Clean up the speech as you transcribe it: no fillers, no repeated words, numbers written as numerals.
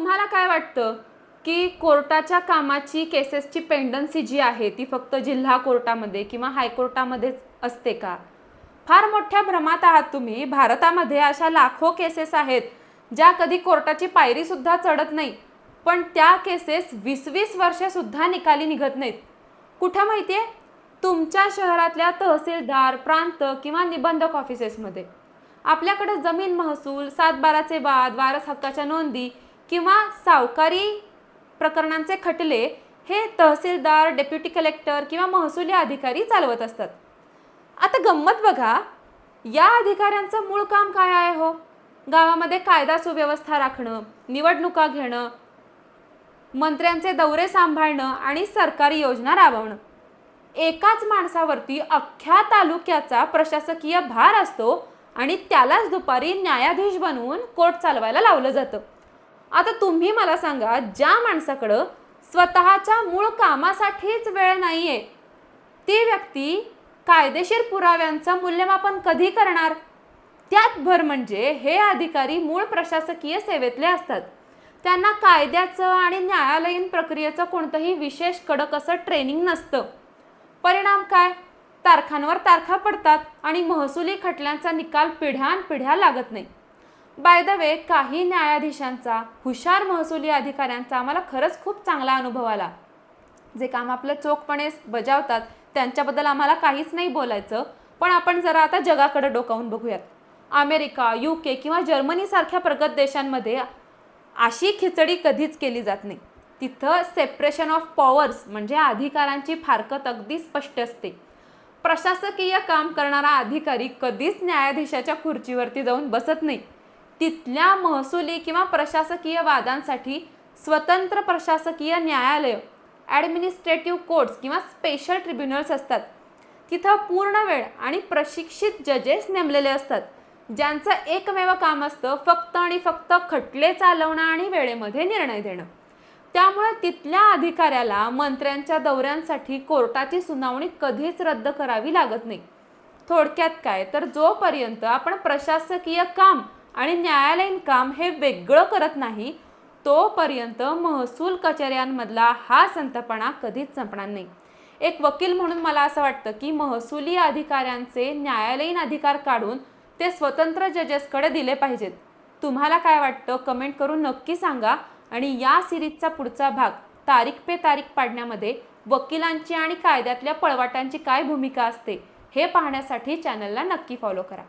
तुम्हाला काय वाटतं की कोर्टाच्या कामाची केसेसची पेंडन्सी जी आहे ती फक्त जिल्हा कोर्टामध्ये किंवा हायकोर्टामध्येच असते का? फार मोठ्या भ्रमात आहात तुम्ही. भारतामध्ये अशा लाखो केसेस आहेत ज्या कधी कोर्टाची पायरी सुद्धा चढत नाही, पण त्या केसेस 20-20 वर्षे सुद्धा निकाली निघत नाहीत. कुठं माहिती आहे? तुमच्या शहरातल्या तहसीलदार, प्रांत किंवा निबंधक ऑफिसेसमध्ये. आपल्याकडे जमीन महसूल, 7/12चे वाद, वारस हक्काच्या नोंदी किंवा सावकारी प्रकरणांचे खटले हे तहसीलदार, डेप्युटी कलेक्टर किंवा महसुली अधिकारी चालवत असतात. आता गंमत बघा, या अधिकाऱ्यांचं मूळ काम काय आहे हो? गावामध्ये कायदा सुव्यवस्था राखणं, निवडणुका घेणं, मंत्र्यांचे दौरे सांभाळणं आणि सरकारी योजना राबवणं. एकाच माणसावरती अख्ख्या तालुक्याचा प्रशासकीय भार असतो आणि त्यालाच दुपारी न्यायाधीश बनवून कोर्ट चालवायला लावलं जातं. आता तुम्ही मला सांगा, ज्या माणसाकडं स्वतःच्या मूळ कामासाठीच वेळ नाहीये, ती व्यक्ती कायदेशीर पुराव्यांचं मूल्यमापन कधी करणार? त्यात भर म्हणजे हे अधिकारी मूळ प्रशासकीय सेवेतले असतात. त्यांना कायद्याचं आणि न्यायालयीन प्रक्रियेचं कोणतंही विशेष कडक असं ट्रेनिंग नसतं. परिणाम काय? तारखांवर तारखा पडतात आणि महसुली खटल्यांचा निकाल पिढ्यानपिढ्या लागत नाही. बाय द वे, काही न्यायाधीशांचा, हुशार महसुली अधिकाऱ्यांचा आम्हाला खरंच खूप चांगला अनुभव आला. जे काम आपलं चोखपणे बजावतात त्यांच्याबद्दल आम्हाला काहीच नाही बोलायचं, पण आपण जरा आता जगाकडे डोकावून बघूयात. अमेरिका, UK किंवा जर्मनीसारख्या प्रगत देशांमध्ये अशी खिचडी कधीच केली जात नाही. तिथं सेपरेशन ऑफ पॉवर्स म्हणजे अधिकारांची फारकत अगदी स्पष्ट असते. प्रशासकीय काम करणारा अधिकारी कधीच न्यायाधीशाच्या खुर्चीवरती जाऊन बसत नाही. तिथल्या महसुली किंवा प्रशासकीय वादांसाठी स्वतंत्र प्रशासकीय न्यायालय, ॲडमिनिस्ट्रेटिव्ह कोर्ट्स किंवा स्पेशल ट्रिब्युनल्स असतात. तिथं पूर्ण वेळ आणि प्रशिक्षित जजेस नेमलेले असतात, ज्यांचं एकमेव काम असतं फक्त आणि फक्त खटले चालवणं आणि वेळेमध्ये निर्णय देणं. त्यामुळे तिथल्या अधिकाऱ्याला मंत्र्यांच्या दौऱ्यांसाठी कोर्टाची सुनावणी कधीच रद्द करावी लागत नाही. थोडक्यात काय तर, जोपर्यंत आपण प्रशासकीय काम आणि न्यायालयीन काम हे वेगळं करत नाही, तोपर्यंत महसूल कचेऱ्यांमधला हा संतपणा कधीच संपणार नाही. एक वकील म्हणून मला असं वाटतं की महसुली अधिकाऱ्यांचे न्यायालयीन अधिकार काढून ते स्वतंत्र जजेसकडे दिले पाहिजेत. तुम्हाला काय वाटतं? कमेंट करून नक्की सांगा. आणि या सिरीजचा पुढचा भाग तारीख पे तारीख पाडण्यामध्ये वकिलांची आणि कायद्यातल्या पळवाटांची काय भूमिका असते हे पाहण्यासाठी चॅनलला नक्की फॉलो करा.